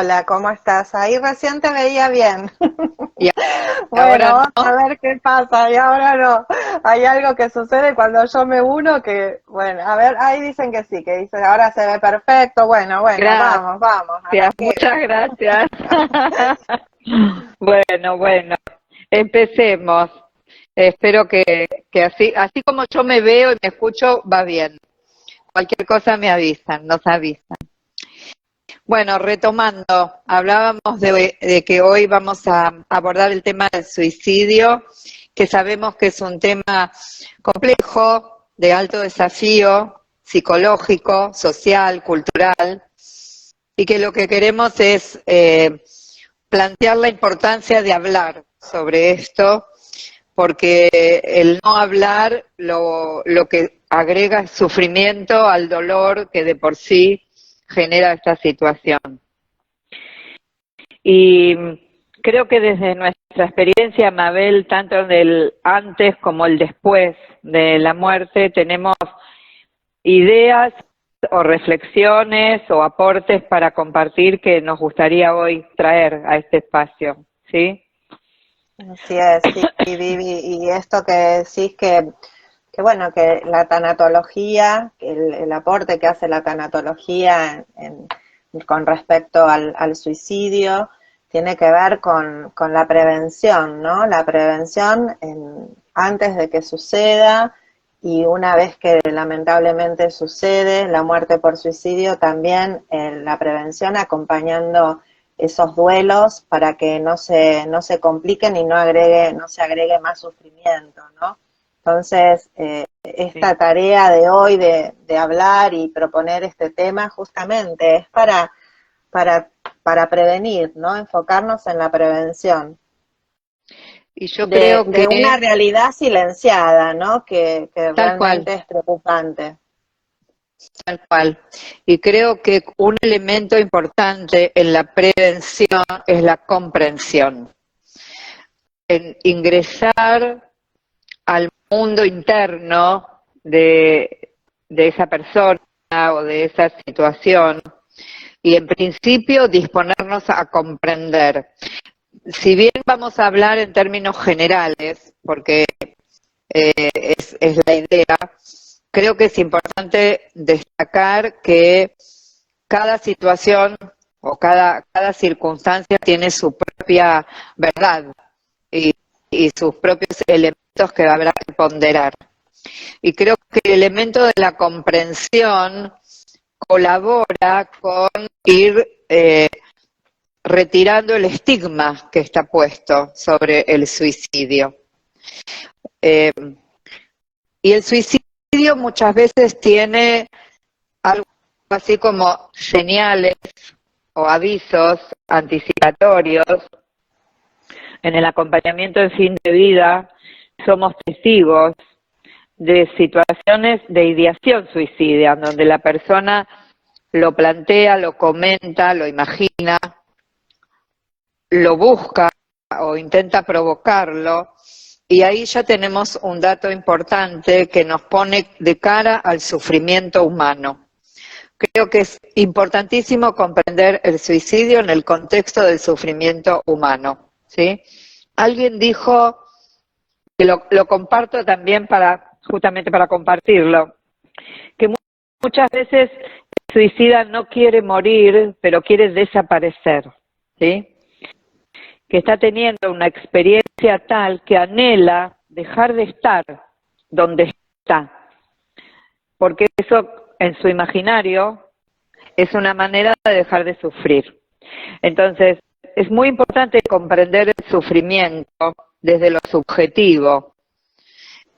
Hola, ¿cómo estás? Ahí recién te veía bien. Y Bueno, ahora vamos a no. ver qué pasa. Y ahora no. Hay algo que sucede cuando yo me uno que, bueno, a ver, ahí dicen que sí, que dicen ahora se ve perfecto. Bueno, Gracias, vamos, arranquemos. muchas gracias. Bueno, empecemos. Espero que así como yo me veo y me escucho, va bien. Cualquier cosa me avisan, nos avisan. Bueno, retomando, hablábamos de que hoy vamos a abordar el tema del suicidio, que sabemos que es un tema complejo, de alto desafío psicológico, social, cultural, y que lo que queremos es plantear la importancia de hablar sobre esto, porque el no hablar lo que agrega es sufrimiento al dolor que de por sí genera esta situación. Y creo que desde nuestra experiencia, Mabel, tanto del antes como el después de la muerte, tenemos ideas o reflexiones o aportes para compartir que nos gustaría hoy traer a este espacio, ¿sí? Así es, sí, Vivi. Y esto que decís que bueno, que la tanatología, el aporte que hace la tanatología con respecto al suicidio, tiene que ver con la prevención, ¿no? La prevención antes de que suceda y una vez que lamentablemente sucede, la muerte por suicidio, también la prevención acompañando esos duelos para que no se compliquen y no se agregue más sufrimiento, ¿no? Entonces, Sí. esta tarea de hoy de hablar y proponer este tema justamente es para, para prevenir, ¿no? Enfocarnos en la prevención Y yo creo de una que realidad silenciada, ¿no? Que tal cual, realmente es preocupante. tal cual. Y creo que un elemento importante en la prevención es la comprensión, en ingresar al mundo interno de esa persona o de esa situación y en principio disponernos a comprender. Si bien vamos a hablar en términos generales, porque es la idea, creo que es importante destacar que cada situación o cada circunstancia tiene su propia verdad y, y sus propios elementos que habrá que ponderar. Y creo que el elemento de la comprensión colabora con ir retirando el estigma que está puesto sobre el suicidio. Eh, y el suicidio muchas veces tiene algo así como señales o avisos anticipatorios. En el acompañamiento en fin de vida somos testigos de situaciones de ideación suicida, donde la persona lo plantea, lo comenta, lo imagina, lo busca o intenta provocarlo, y ahí ya tenemos un dato importante que nos pone de cara al sufrimiento humano. Creo que es importantísimo comprender el suicidio en el contexto del sufrimiento humano, ¿sí? Alguien dijo, que lo comparto también justamente para compartirlo, que muchas veces el suicida no quiere morir, pero quiere desaparecer, ¿sí? Que está teniendo una experiencia tal que anhela dejar de estar donde está, porque eso en su imaginario es una manera de dejar de sufrir. Entonces, es muy importante comprender el sufrimiento desde lo subjetivo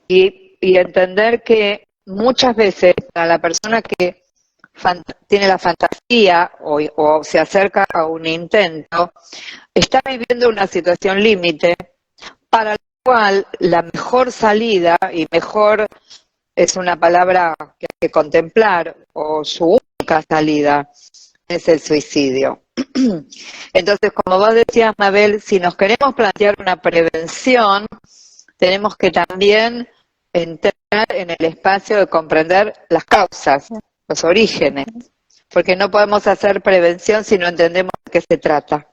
y entender que muchas veces a la persona que tiene la fantasía o se acerca a un intento, está viviendo una situación límite para la cual la mejor salida, y mejor es una palabra que hay que contemplar, o su única salida, es el suicidio. Entonces, como vos decías, Mabel, si nos queremos plantear una prevención, tenemos que también entrar en el espacio de comprender las causas, los orígenes, porque no podemos hacer prevención si no entendemos qué se trata.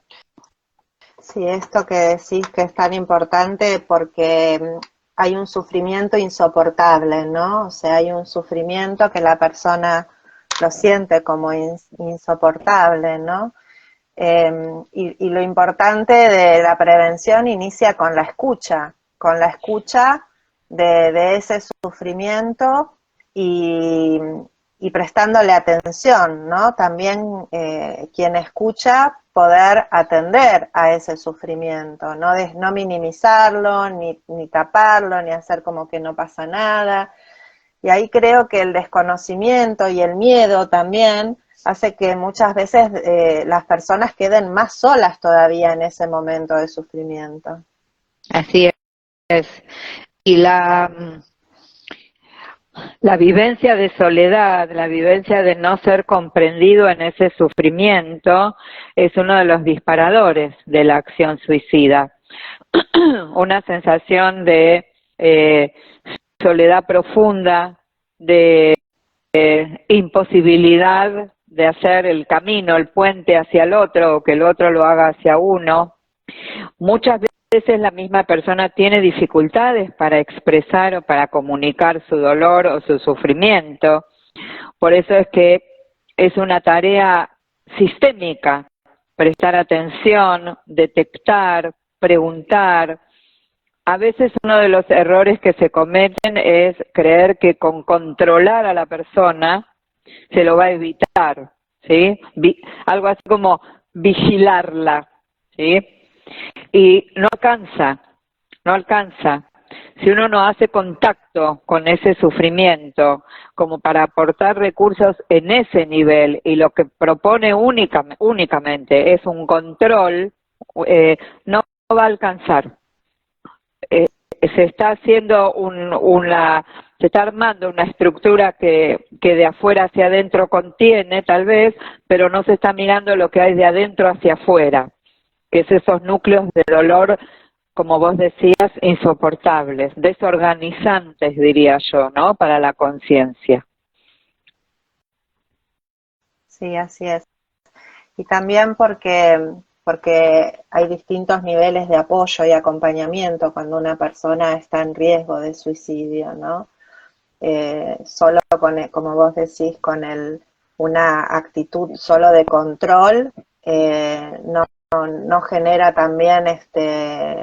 Sí, esto que decís que es tan importante porque hay un sufrimiento insoportable, ¿no? O sea, hay un sufrimiento que la persona lo siente como insoportable, ¿no? Y lo importante de la prevención inicia con la escucha de ese sufrimiento y, y prestándole atención, ¿no? También quien escucha poder atender a ese sufrimiento, no minimizarlo, ni taparlo, ni hacer como que no pasa nada. Y ahí creo que el desconocimiento y el miedo también hace que muchas veces las personas queden más solas todavía en ese momento de sufrimiento. Así es. Y la vivencia de soledad, la vivencia de no ser comprendido en ese sufrimiento es uno de los disparadores de la acción suicida. Una sensación de soledad profunda, de imposibilidad de hacer el camino, el puente hacia el otro, o que el otro lo haga hacia uno. Muchas veces la misma persona tiene dificultades para expresar o para comunicar su dolor o su sufrimiento. Por eso es que es una tarea sistémica, prestar atención, detectar, preguntar. A veces uno de los errores que se cometen es creer que con controlar a la persona se lo va a evitar, ¿sí? Algo así como vigilarla, ¿sí? Y no alcanza. Si uno no hace contacto con ese sufrimiento como para aportar recursos en ese nivel y lo que propone únicamente es un control, no va a alcanzar. Se está haciendo se está armando una estructura que de afuera hacia adentro contiene tal vez, pero no se está mirando lo que hay de adentro hacia afuera, que es esos núcleos de dolor, como vos decías, insoportables, desorganizantes, diría yo, ¿no? Para la conciencia. Sí, así es. Y también porque hay distintos niveles de apoyo y acompañamiento cuando una persona está en riesgo de suicidio, ¿no? Solo como vos decís, una actitud solo de control, no genera también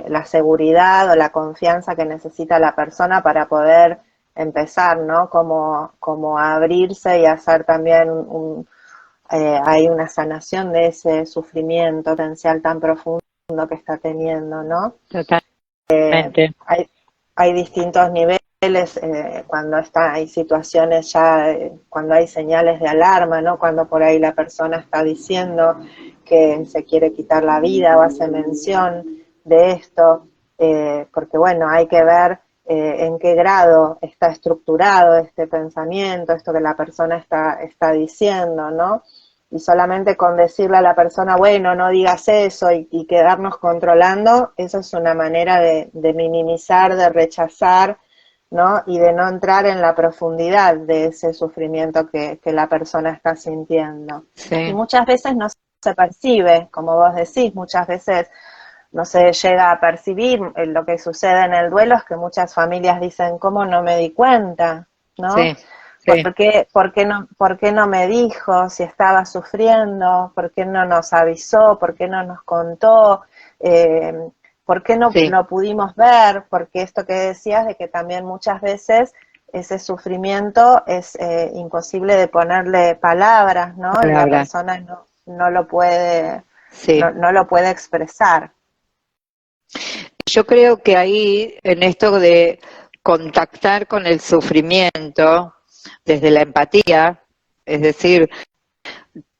la seguridad o la confianza que necesita la persona para poder empezar, ¿no? Como abrirse y hacer también hay una sanación de ese sufrimiento potencial tan profundo que está teniendo, ¿no? Totalmente. Hay distintos niveles cuando hay situaciones ya, cuando hay señales de alarma, ¿no? Cuando por ahí la persona está diciendo que se quiere quitar la vida o hace mención de esto, porque bueno, hay que ver en qué grado está estructurado este pensamiento, esto que la persona está diciendo, ¿no? Y solamente con decirle a la persona, bueno, no digas eso y quedarnos controlando, eso es una manera de minimizar, de rechazar, ¿no? Y de no entrar en la profundidad de ese sufrimiento que la persona está sintiendo. Sí. Y muchas veces no se percibe, como vos decís, muchas veces no se llega a percibir. Lo que sucede en el duelo es que muchas familias dicen, ¿cómo no me di cuenta? ¿No? Sí, sí. ¿Por qué no me dijo si estaba sufriendo? ¿Por qué no nos avisó? ¿Por qué no nos contó? ¿Por qué no Sí. lo pudimos ver? Porque esto que decías de que también muchas veces ese sufrimiento es imposible de ponerle palabras, ¿no? Y la persona no lo puede, sí. no lo puede expresar. Yo creo que ahí, en esto de contactar con el sufrimiento desde la empatía, es decir,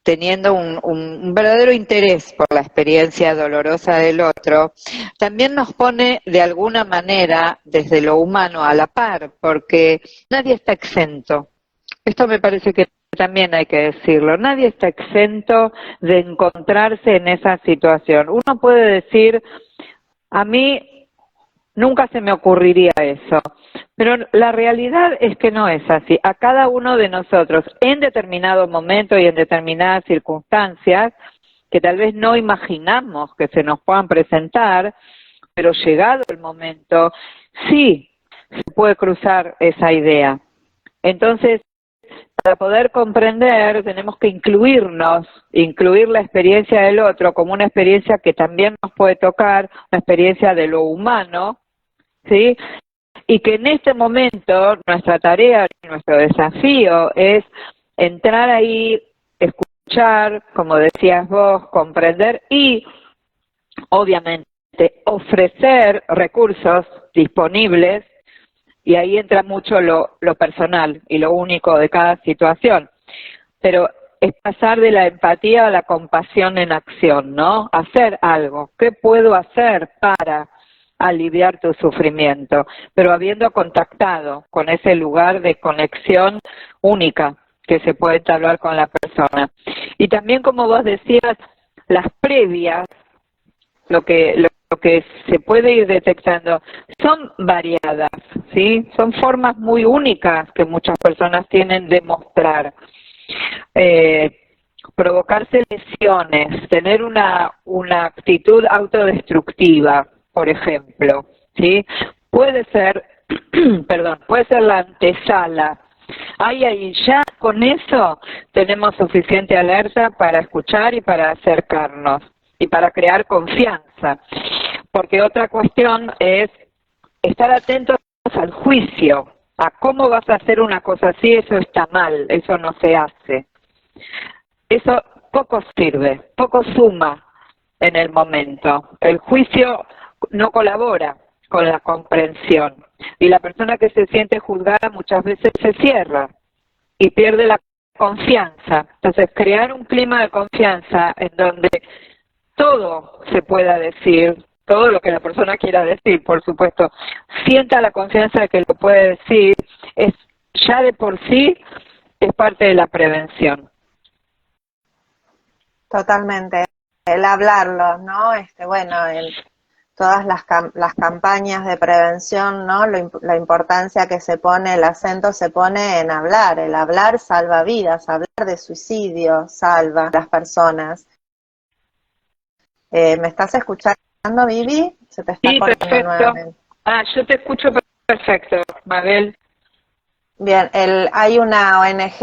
teniendo un verdadero interés por la experiencia dolorosa del otro, también nos pone de alguna manera desde lo humano a la par, porque nadie está exento. Esto me parece que también hay que decirlo, nadie está exento de encontrarse en esa situación. Uno puede decir, a mí nunca se me ocurriría eso, pero la realidad es que no es así. A cada uno de nosotros, en determinado momento y en determinadas circunstancias, que tal vez no imaginamos que se nos puedan presentar, pero llegado el momento, sí se puede cruzar esa idea. Entonces, para poder comprender, tenemos que incluir la experiencia del otro como una experiencia que también nos puede tocar, una experiencia de lo humano, ¿sí? Y que en este momento nuestra tarea, nuestro desafío es entrar ahí, escuchar, como decías vos, comprender y, obviamente, ofrecer recursos disponibles, y ahí entra mucho lo personal y lo único de cada situación. Pero es pasar de la empatía a la compasión en acción, ¿no? Hacer algo. ¿Qué puedo hacer para aliviar tu sufrimiento? Pero habiendo contactado con ese lugar de conexión única que se puede entablar con la persona. Y también, como vos decías, las previas, lo que se puede ir detectando son variadas, ¿sí? Son formas muy únicas que muchas personas tienen de mostrar. Provocarse lesiones, tener una actitud autodestructiva, por ejemplo, ¿sí? Puede ser, perdón, puede ser la antesala. Ahí ya con eso tenemos suficiente alerta para escuchar y para acercarnos y para crear confianza. Porque otra cuestión es estar atentos al juicio, a cómo vas a hacer una cosa así, eso está mal, eso no se hace. Eso poco sirve, poco suma en el momento. El juicio no colabora con la comprensión. Y la persona que se siente juzgada muchas veces se cierra y pierde la confianza. Entonces, crear un clima de confianza en donde todo se pueda decir, todo lo que la persona quiera decir, por supuesto, sienta la confianza de que lo puede decir, es ya de por sí es parte de la prevención. Totalmente. El hablarlo, ¿no? Bueno, todas las campañas de prevención, ¿no? La importancia que se pone, el acento se pone en hablar. El hablar salva vidas, hablar de suicidio salva a las personas. ¿Me estás escuchando, Vivi? Se te está cortando perfecto. Nuevamente. Yo te escucho perfecto, Mabel. Bien, hay una ONG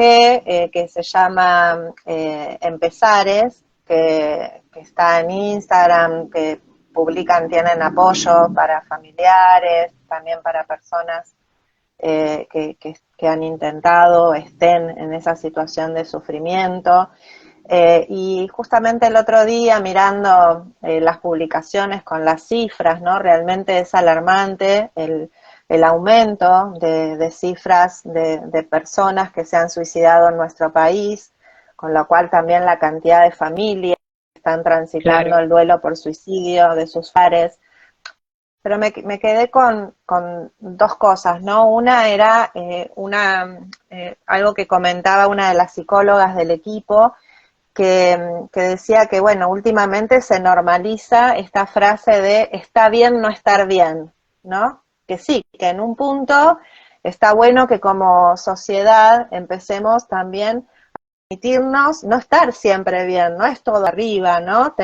que se llama Empezares, que está en Instagram, que tienen apoyo para familiares, también para personas que han intentado, estén en esa situación de sufrimiento. Y justamente el otro día, mirando las publicaciones con las cifras, ¿no? Realmente es alarmante el aumento de cifras de personas que se han suicidado en nuestro país, con lo cual también la cantidad de familias que están transitando el duelo por suicidio de sus pares. Pero me quedé con dos cosas, ¿no? Una era algo que comentaba una de las psicólogas del equipo, que decía que, bueno, últimamente se normaliza esta frase de está bien no estar bien, ¿no? Que sí, que en un punto está bueno que como sociedad empecemos también a permitirnos no estar siempre bien, no es todo arriba, ¿no?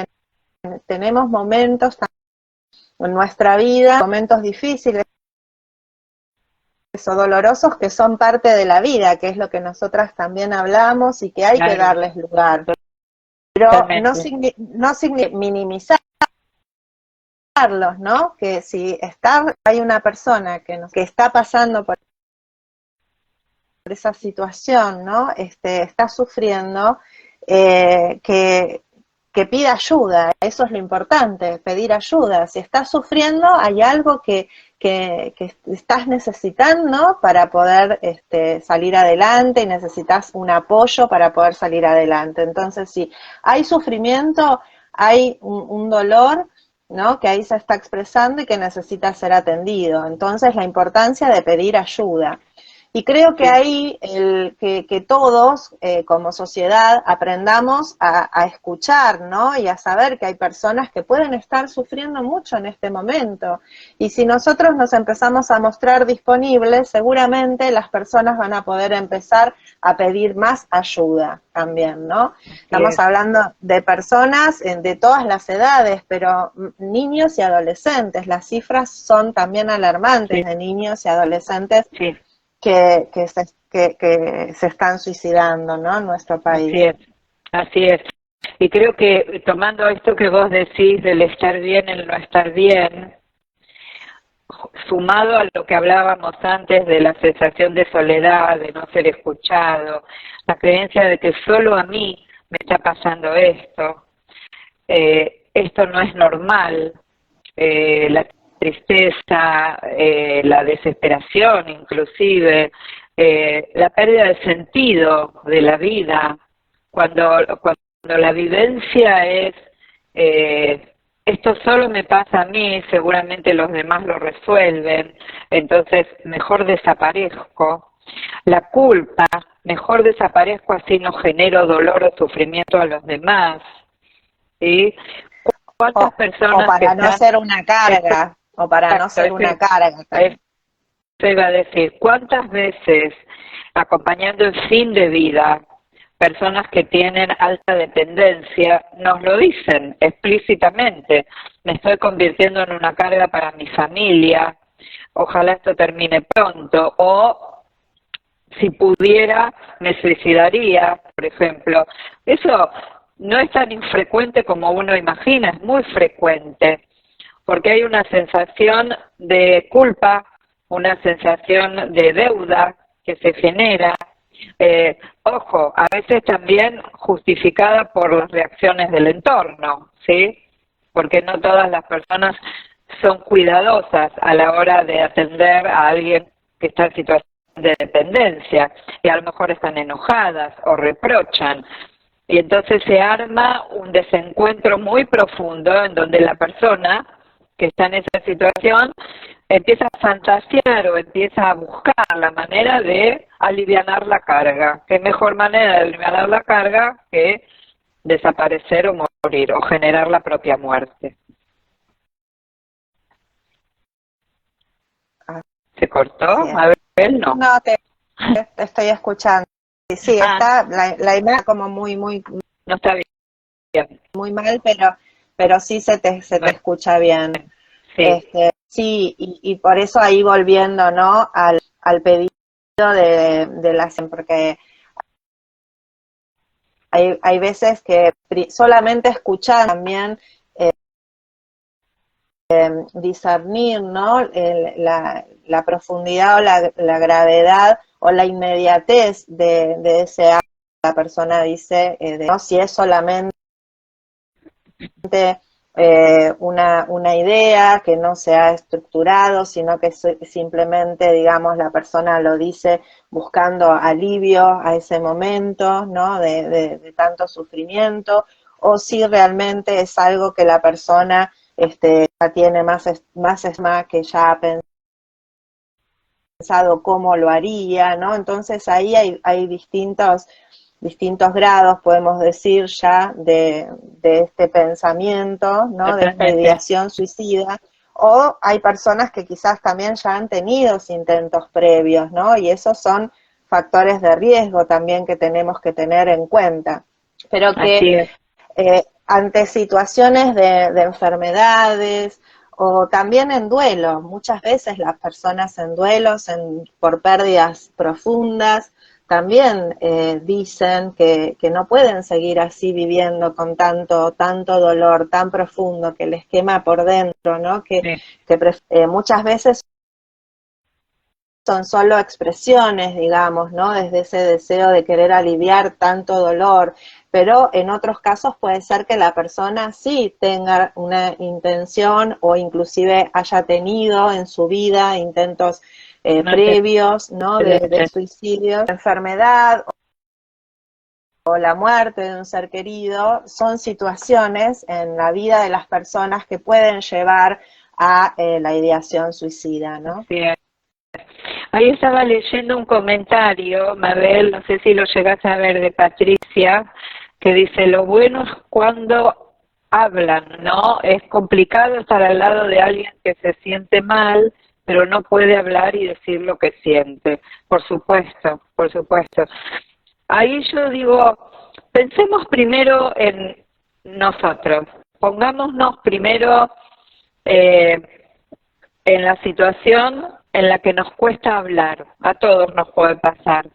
Tenemos momentos en nuestra vida, momentos difíciles o dolorosos que son parte de la vida, que es lo que nosotras también hablamos y que hay que darles lugar. Pero no significa minimizarlos, ¿no? Que si hay una persona que está pasando por esa situación, ¿no? Está sufriendo, que pida ayuda, eso es lo importante, pedir ayuda. Si estás sufriendo, hay algo que estás necesitando para poder salir adelante y necesitas un apoyo para poder salir adelante. Entonces, si hay sufrimiento, hay un dolor, ¿no? Que ahí se está expresando y que necesita ser atendido. Entonces, la importancia de pedir ayuda. Y creo que ahí que todos, como sociedad, aprendamos a escuchar, ¿no? Y a saber que hay personas que pueden estar sufriendo mucho en este momento. Y si nosotros nos empezamos a mostrar disponibles, seguramente las personas van a poder empezar a pedir más ayuda también, ¿no? Estamos hablando de personas de todas las edades, pero niños y adolescentes. Las cifras son también alarmantes de niños y adolescentes que se están suicidando, ¿no? En nuestro país. Así es, así es. Y creo que tomando esto que vos decís del estar bien, el no estar bien, sumado a lo que hablábamos antes de la sensación de soledad, de no ser escuchado, la creencia de que solo a mí me está pasando esto no es normal, la tristeza, la desesperación inclusive, la pérdida de sentido de la vida, cuando la vivencia es esto solo me pasa a mí, seguramente los demás lo resuelven, entonces mejor desaparezco. La culpa, mejor desaparezco así no genero dolor o sufrimiento a los demás. ¿Sí? ¿Cuántas personas o para no ser una carga, o para no ser una carga? Eso iba a decir, ¿cuántas veces acompañando el fin de vida, personas que tienen alta dependencia nos lo dicen explícitamente? Me estoy convirtiendo en una carga para mi familia, ojalá esto termine pronto, o si pudiera me suicidaría, por ejemplo. Eso no es tan infrecuente como uno imagina, es muy frecuente, porque hay una sensación de culpa, una sensación de deuda que se genera, ojo, a veces también justificada por las reacciones del entorno, ¿sí? Porque no todas las personas son cuidadosas a la hora de atender a alguien que está en situación de dependencia, y a lo mejor están enojadas o reprochan, y entonces se arma un desencuentro muy profundo en donde la persona que está en esa situación empieza a fantasear o empieza a buscar la manera de alivianar la carga. ¿Qué mejor manera de alivianar la carga que desaparecer o morir o generar la propia muerte? ¿Se cortó? Sí. A ver, no. No, te estoy escuchando. Sí, está la imagen como muy no está bien. Muy mal, pero sí se te escucha bien. Sí. Sí, y por eso ahí volviendo, ¿no? Al pedido de la porque hay veces que solamente escuchar también discernir, ¿no? La profundidad o la gravedad o la inmediatez de ese acto. La persona dice, ¿no? Si es solamente una idea que no se ha estructurado, sino que simplemente, digamos, la persona lo dice buscando alivio a ese momento, ¿no? De tanto sufrimiento, o si realmente es algo que la persona ya tiene más esma, que ya ha pensado cómo lo haría, ¿no? Entonces ahí hay distintos grados, podemos decir, ya de este pensamiento, ¿no? De esta ideación suicida, o hay personas que quizás también ya han tenido intentos previos, ¿no? Y esos son factores de riesgo también que tenemos que tener en cuenta. Pero que ante situaciones de enfermedades, o también en duelo, muchas veces las personas en duelos, por pérdidas profundas, también dicen que no pueden seguir así viviendo con tanto dolor tan profundo que les quema por dentro, ¿no? Que muchas veces son solo expresiones, digamos, ¿no? Desde ese deseo de querer aliviar tanto dolor, pero en otros casos puede ser que la persona sí tenga una intención o inclusive haya tenido en su vida intentos previos, ¿no? De suicidio, enfermedad o la muerte de un ser querido. Son situaciones en la vida de las personas que pueden llevar a la ideación suicida, ¿no? Sí. Ahí estaba leyendo un comentario, Mabel, no sé si lo llegaste a ver, de Patricia, que dice, lo bueno es cuando hablan, ¿no? Es complicado estar al lado de alguien que se siente mal, pero no puede hablar y decir lo que siente. Por supuesto, por supuesto. Ahí yo digo, pensemos primero en nosotros, pongámonos primero en la situación en la que nos cuesta hablar, a todos nos puede pasar.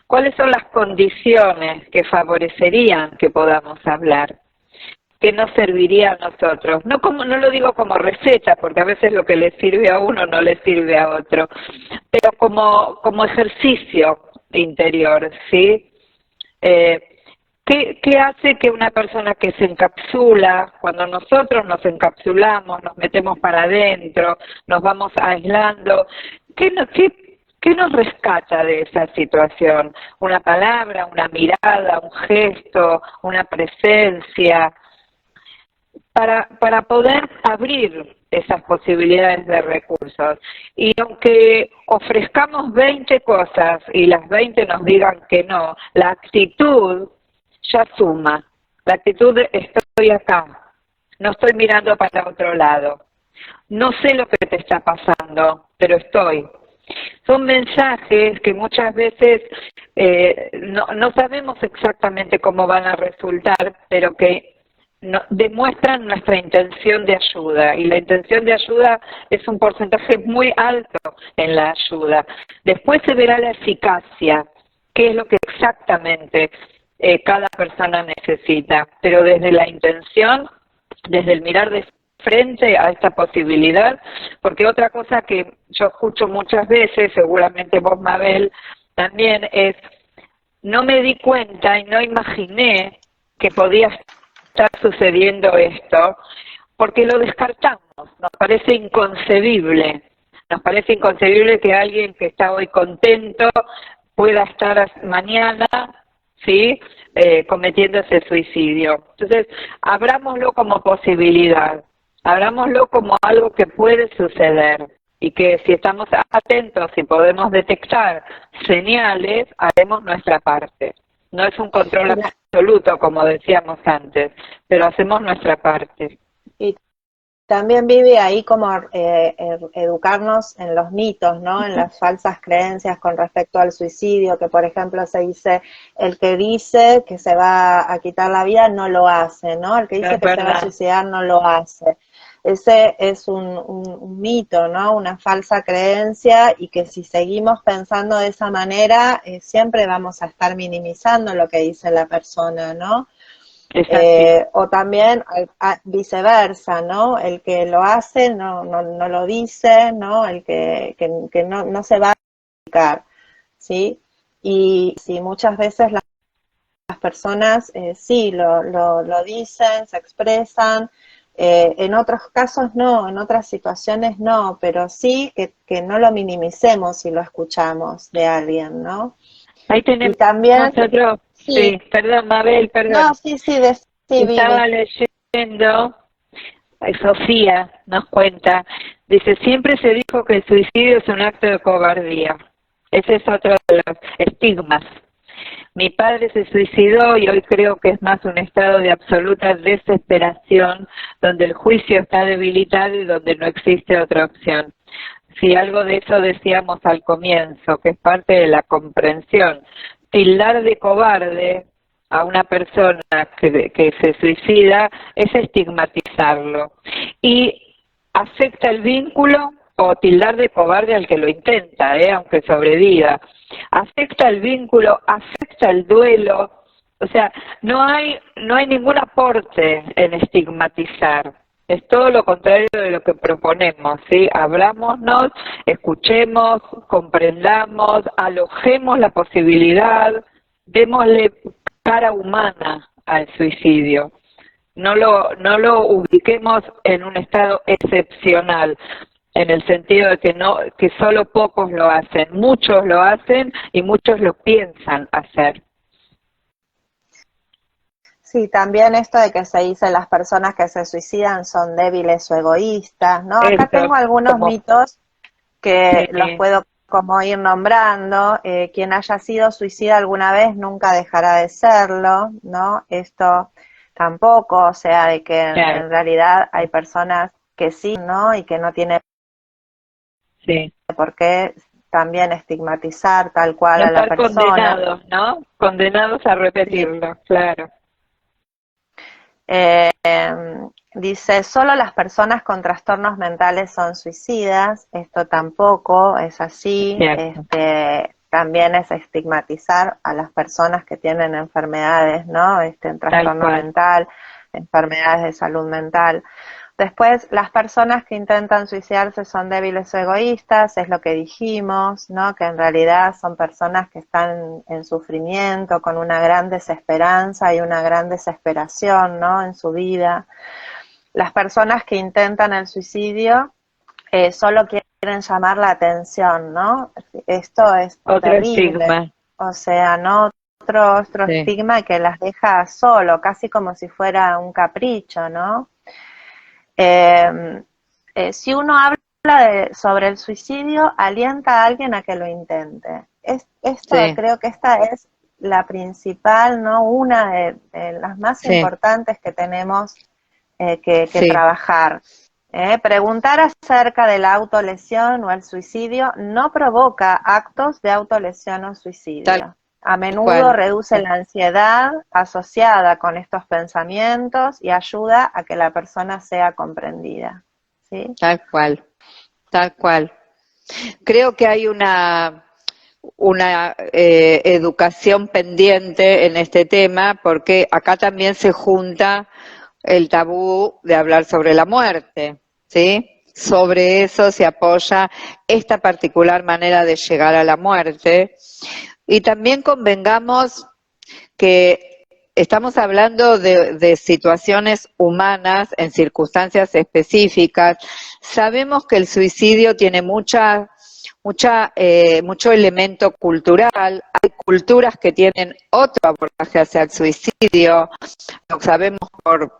¿Cuáles son las condiciones que favorecerían que podamos hablar? ¿Qué nos serviría a nosotros? No lo digo como receta, porque a veces lo que le sirve a uno no le sirve a otro, pero como ejercicio interior, ¿sí? ¿Qué hace que una persona que se encapsula, cuando nosotros nos encapsulamos, nos metemos para adentro, nos vamos aislando, qué nos rescata de esa situación? ¿Una palabra, una mirada, un gesto, una presencia? Para poder abrir esas posibilidades de recursos. Y aunque ofrezcamos 20 cosas y las 20 nos digan que no, la actitud ya suma. La actitud de estoy acá, no estoy mirando para otro lado. No sé lo que te está pasando, pero estoy. Son mensajes que muchas veces no sabemos exactamente cómo van a resultar, pero que demuestran nuestra intención de ayuda, y la intención de ayuda es un porcentaje muy alto en la ayuda. Después se verá la eficacia, qué es lo que exactamente cada persona necesita, pero desde la intención, desde el mirar de frente a esta posibilidad, porque otra cosa que yo escucho muchas veces, seguramente vos, Mabel, también es, no me di cuenta y no imaginé que podía estar sucediendo esto, porque lo descartamos, nos parece inconcebible que alguien que está hoy contento pueda estar mañana, ¿sí?, cometiendo ese suicidio. Entonces, abrámoslo como posibilidad, abrámoslo como algo que puede suceder, y que si estamos atentos y podemos detectar señales, haremos nuestra parte. No es un control absoluto, como decíamos antes, pero hacemos nuestra parte. Y también vive ahí como educarnos en los mitos, ¿no? En las falsas creencias con respecto al suicidio, que por ejemplo se dice, el que dice que se va a quitar la vida no lo hace, ¿no? El que dice que se va a suicidar no lo hace. Ese es un mito, ¿no? Una falsa creencia, y que si seguimos pensando de esa manera, siempre vamos a estar minimizando lo que dice la persona, ¿no? O también viceversa, ¿no? El que lo hace no lo dice, ¿no? El que no se va a explicar, ¿sí? Y sí, muchas veces las personas sí lo dicen, se expresan, en otros casos no, en otras situaciones no, pero sí que no lo minimicemos si lo escuchamos de alguien, ¿no? Ahí tenemos y también nosotros, sí, perdón, Mabel, perdón. No, sí, estaba leyendo, Sofía nos cuenta, dice, siempre se dijo que el suicidio es un acto de cobardía. Ese es otro de los estigmas. Mi padre se suicidó y hoy creo que es más un estado de absoluta desesperación, donde el juicio está debilitado y donde no existe otra opción. Si algo de eso decíamos al comienzo, que es parte de la comprensión. Tildar de cobarde a una persona que se suicida es estigmatizarlo. Y afecta el vínculo, o tildar de cobarde al que lo intenta, aunque sobreviva. Afecta el vínculo, afecta el duelo. O sea, no hay ningún aporte en estigmatizar. Es todo lo contrario de lo que proponemos, ¿sí? Hablámonos, escuchemos, comprendamos, alojemos la posibilidad, démosle cara humana al suicidio. No lo ubiquemos en un estado excepcional, en el sentido de que solo pocos lo hacen, muchos lo hacen y muchos lo piensan hacer. Sí, también esto de que se dice las personas que se suicidan son débiles o egoístas, ¿no? Acá tengo algunos mitos que los puedo como ir nombrando, quien haya sido suicida alguna vez nunca dejará de serlo, ¿no? Esto tampoco, o sea, de que Claro, en realidad hay personas que sí, ¿no? Y que no tiene sí. por qué también estigmatizar tal cual No a la estar persona. condenados, ¿no? Condenados a Sí. repetirlo, claro. Eh, Dice, solo las personas con trastornos mentales son suicidas. Esto tampoco es así. Cierto, También es estigmatizar a las personas que tienen enfermedades, ¿no? Un tal trastorno cual. mental, enfermedades de salud mental. Después, las personas que intentan suicidarse son débiles o egoístas, es lo que dijimos, ¿no? Que en realidad son personas que están en sufrimiento, con una gran desesperanza y una gran desesperación, ¿no? En su vida. Las personas que intentan el suicidio solo quieren llamar la atención, ¿no? Esto es Otro terrible. estigma, O sea, ¿no? Otro Sí, estigma que las deja solo, casi como si fuera un capricho, ¿no? Eh, si uno habla sobre el suicidio, alienta a alguien a que lo intente. Esto sí, creo que esta es la principal, ¿no? Una de las más sí, importantes que tenemos que sí, trabajar. Preguntar acerca de la autolesión o el suicidio no provoca actos de autolesión o tal suicidio. A menudo cual, reduce la ansiedad asociada con estos pensamientos y ayuda a que la persona sea comprendida. ¿Sí? tal cual, tal cual. Creo que hay una educación pendiente en este tema, porque acá también se junta el tabú de hablar sobre la muerte, ¿sí? Sobre eso se apoya esta particular manera de llegar a la muerte. Y también convengamos que estamos hablando de situaciones humanas en circunstancias específicas. Sabemos que el suicidio tiene mucho elemento cultural. Hay culturas que tienen otro abordaje hacia el suicidio. Lo sabemos por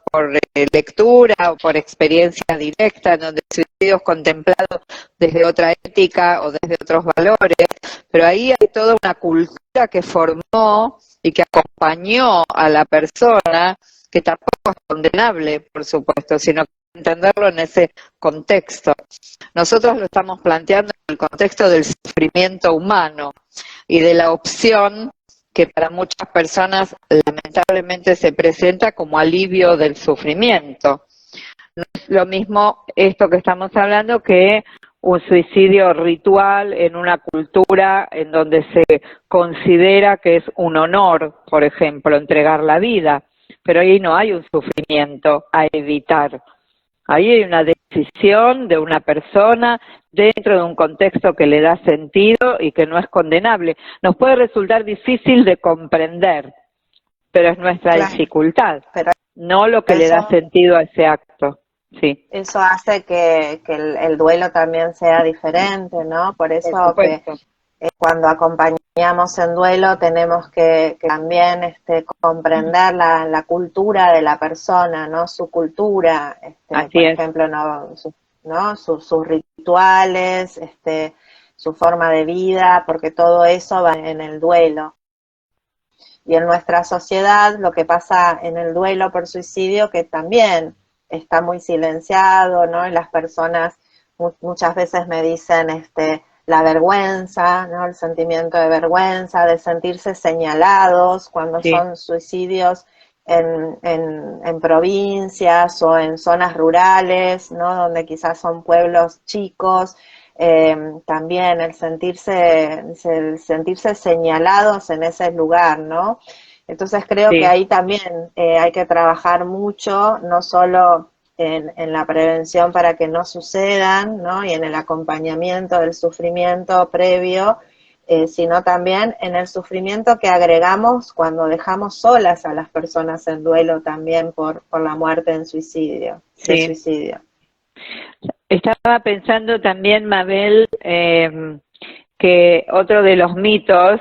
lectura o por experiencia directa, en donde el suicidio es contemplado desde otra ética o desde otros valores, pero ahí hay toda una cultura que formó y que acompañó a la persona, que tampoco es condenable, por supuesto, sino que entenderlo en ese contexto. Nosotros lo estamos planteando en el contexto del sufrimiento humano y de la opción que para muchas personas lamentablemente se presenta como alivio del sufrimiento. No es lo mismo esto que estamos hablando que un suicidio ritual en una cultura en donde se considera que es un honor, por ejemplo, entregar la vida, pero ahí no hay un sufrimiento a evitar. Ahí hay una decisión de una persona dentro de un contexto que le da sentido y que no es condenable. Nos puede resultar difícil de comprender, pero es nuestra Claro, dificultad, pero no lo que le da eso, sentido a ese acto. Sí, eso hace que el duelo también sea diferente, ¿no? Por por eso que supuesto. cuando acompañamos en duelo tenemos que también comprender la cultura de la persona, ¿no? Su cultura, Así por es, ejemplo, ¿no? Sus rituales, su forma de vida, porque todo eso va en el duelo. Y en nuestra sociedad lo que pasa en el duelo por suicidio, que también está muy silenciado, ¿no? Y las personas muchas veces me dicen la vergüenza, ¿no? El sentimiento de vergüenza, de sentirse señalados cuando sí. son suicidios en provincias o en zonas rurales, ¿no? Donde quizás son pueblos chicos, también el sentirse señalados en ese lugar, ¿no? Entonces creo que Sí, ahí también hay que trabajar mucho, no solo en la prevención para que no sucedan, ¿no? Y en el acompañamiento del sufrimiento previo, sino también en el sufrimiento que agregamos cuando dejamos solas a las personas en duelo también por la muerte en suicidio, de sí. suicidio. Estaba pensando también, Mabel, que otro de los mitos,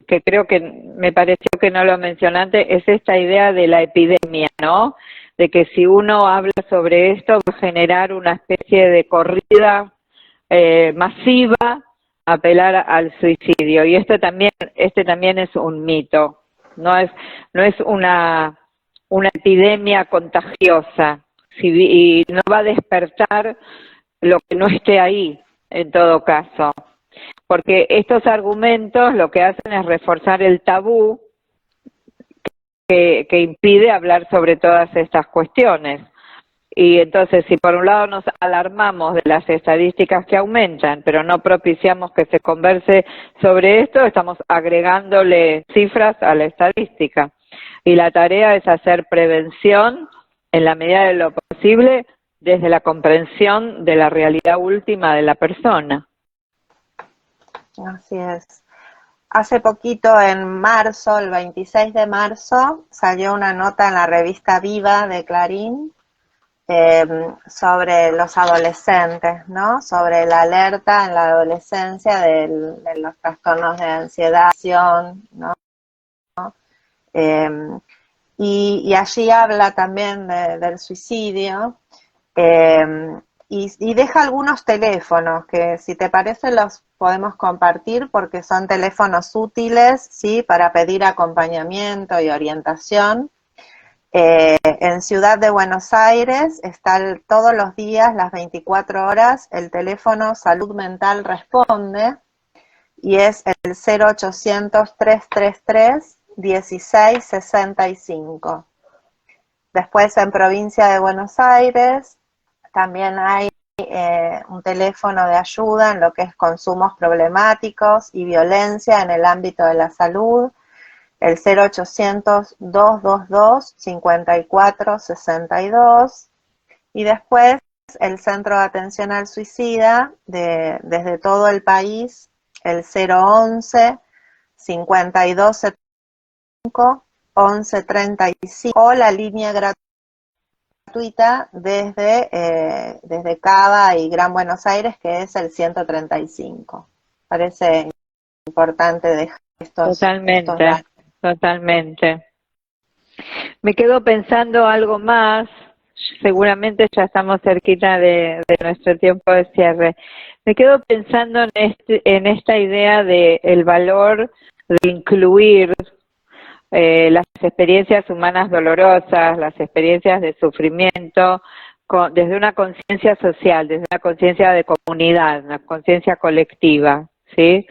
que creo que me pareció que no lo mencionaste, es esta idea de la epidemia, ¿no? De que si uno habla sobre esto va a generar una especie de corrida masiva apelar al suicidio. Y este también es un mito. No es una epidemia contagiosa, y no va a despertar lo que no esté ahí, en todo caso. Porque estos argumentos lo que hacen es reforzar el tabú que impide hablar sobre todas estas cuestiones. Y entonces, si por un lado nos alarmamos de las estadísticas que aumentan, pero no propiciamos que se converse sobre esto, estamos agregándole cifras a la estadística. Y la tarea es hacer prevención en la medida de lo posible desde la comprensión de la realidad última de la persona. Así es. Hace poquito, en marzo, el 26 de marzo, salió una nota en la revista Viva de Clarín sobre los adolescentes, ¿no? Sobre la alerta en la adolescencia de los trastornos de ansiedad, ¿no? Y allí habla también del suicidio y deja algunos teléfonos que, si te parece, los podemos compartir porque son teléfonos útiles, ¿sí? Para pedir acompañamiento y orientación. En Ciudad de Buenos Aires está todos los días, las 24 horas, el teléfono Salud Mental Responde, y es el 0800-333-1665. Después, en Provincia de Buenos Aires también hay un teléfono de ayuda en lo que es consumos problemáticos y violencia en el ámbito de la salud, el 0800-222-5462, y después el Centro de Atención al Suicida desde todo el país, el 011-5275 1135, o la línea gratuita desde Cava y Gran Buenos Aires, que es el 135. Parece importante dejar estos datos. Totalmente. Me quedo pensando algo más, seguramente ya estamos cerquita de nuestro tiempo de cierre. Me quedo pensando en esta idea de el valor de incluir las experiencias humanas dolorosas, las experiencias de sufrimiento, desde una conciencia social, desde una conciencia de comunidad, una conciencia colectiva, ¿sí?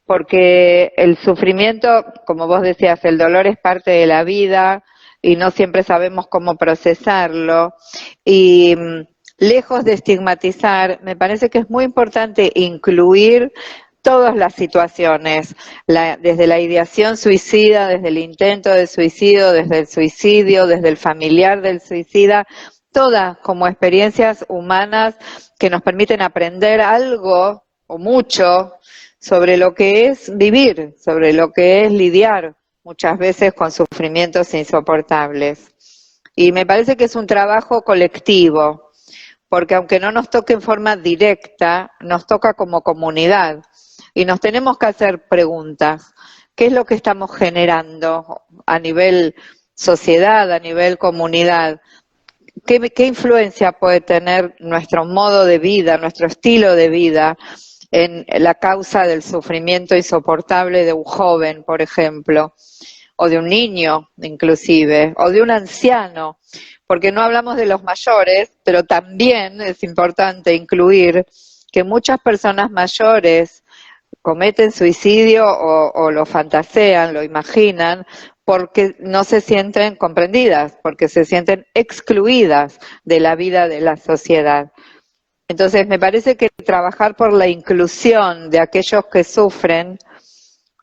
Porque el sufrimiento, como vos decías, el dolor es parte de la vida y no siempre sabemos cómo procesarlo. Y lejos de estigmatizar, me parece que es muy importante incluir todas las situaciones, desde la ideación suicida, desde el intento de suicidio, desde el familiar del suicida, todas como experiencias humanas que nos permiten aprender algo o mucho sobre lo que es vivir, sobre lo que es lidiar muchas veces con sufrimientos insoportables. Y me parece que es un trabajo colectivo, porque aunque no nos toque en forma directa, nos toca como comunidad. Y nos tenemos que hacer preguntas. ¿Qué es lo que estamos generando a nivel sociedad, a nivel comunidad? ¿Qué influencia puede tener nuestro modo de vida, nuestro estilo de vida en la causa del sufrimiento insoportable de un joven, por ejemplo, o de un niño inclusive, o de un anciano? Porque no hablamos de los mayores, pero también es importante incluir que muchas personas mayores cometen suicidio o lo fantasean, lo imaginan, porque no se sienten comprendidas, porque se sienten excluidas de la vida de la sociedad. Entonces, me parece que trabajar por la inclusión de aquellos que sufren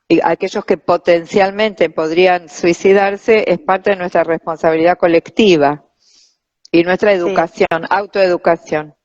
y aquellos que potencialmente podrían suicidarse es parte de nuestra responsabilidad colectiva y nuestra educación, sí. Autoeducación.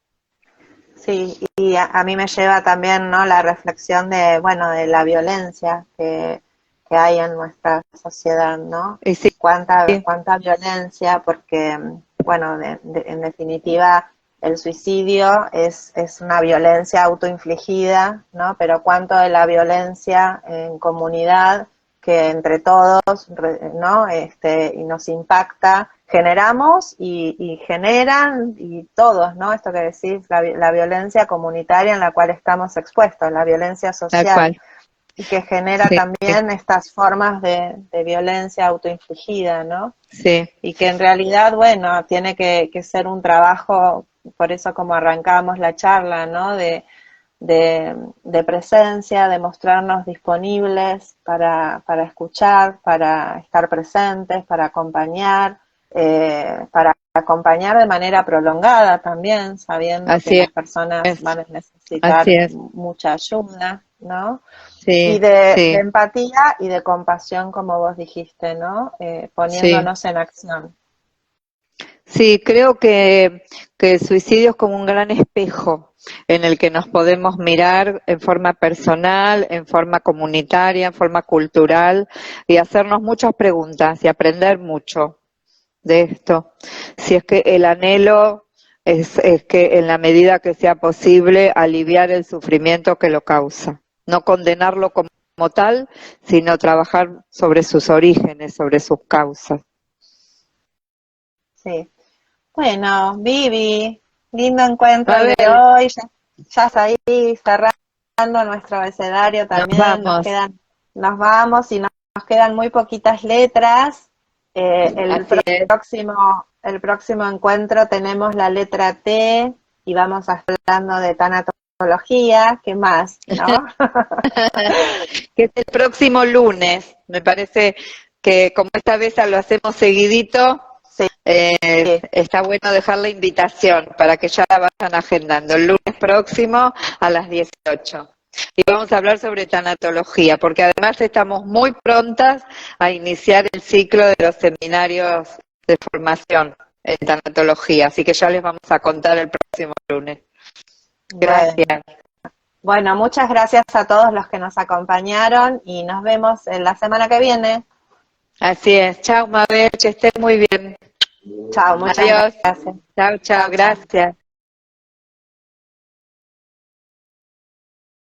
Sí, y a mí me lleva también, ¿no?, la reflexión de la violencia que hay en nuestra sociedad, ¿no? Y sí, cuánta violencia, porque, en definitiva, el suicidio es una violencia autoinfligida, ¿no? Pero cuánto de la violencia en comunidad que entre todos, ¿no? Y nos impacta, generamos y generan, y todos, ¿no? Esto que decís, la violencia comunitaria en la cual estamos expuestos, la violencia social. Tal cual. Y que genera Sí. también estas formas de violencia autoinfligida, ¿no? Sí. Y que en realidad, bueno, tiene que ser un trabajo, por eso como arrancamos la charla, ¿no? De presencia, de mostrarnos disponibles para escuchar, para estar presentes, para acompañar de manera prolongada también, sabiendo Así que las es. personas van a necesitar Así es. mucha ayuda, ¿no? Sí, Y de sí, empatía y de compasión, como vos dijiste, ¿no? sí. Poniéndonos en acción. Sí, creo que el suicidio es como un gran espejo en el que nos podemos mirar en forma personal, en forma comunitaria, en forma cultural y hacernos muchas preguntas y aprender mucho de esto. Si es que el anhelo es que en la medida que sea posible aliviar el sufrimiento que lo causa, no condenarlo como tal, sino trabajar sobre sus orígenes, sobre sus causas. Sí. Bueno, Vivi, lindo encuentro A el de ver, hoy. Ya está ahí cerrando nuestro abecedario nos también. vamos. Nos vamos y nos quedan muy poquitas letras. Así es. El próximo encuentro tenemos la letra T y vamos a estar hablando de tanatología. ¿Qué más? ¿No? Que es el próximo lunes. Me parece que como esta vez lo hacemos seguidito, Sí. está bueno dejar la invitación para que ya la vayan agendando. El lunes próximo a las 18. Y vamos a hablar sobre tanatología, porque además estamos muy prontas a iniciar el ciclo de los seminarios de formación en tanatología, así que ya les vamos a contar el próximo lunes. Gracias. Bueno, muchas gracias a todos los que nos acompañaron y nos vemos en la semana que viene. Así es. Chao, Mabel, que estés muy bien. Chao, muchas Adiós. gracias. Chao, chao, Chao, chao. gracias.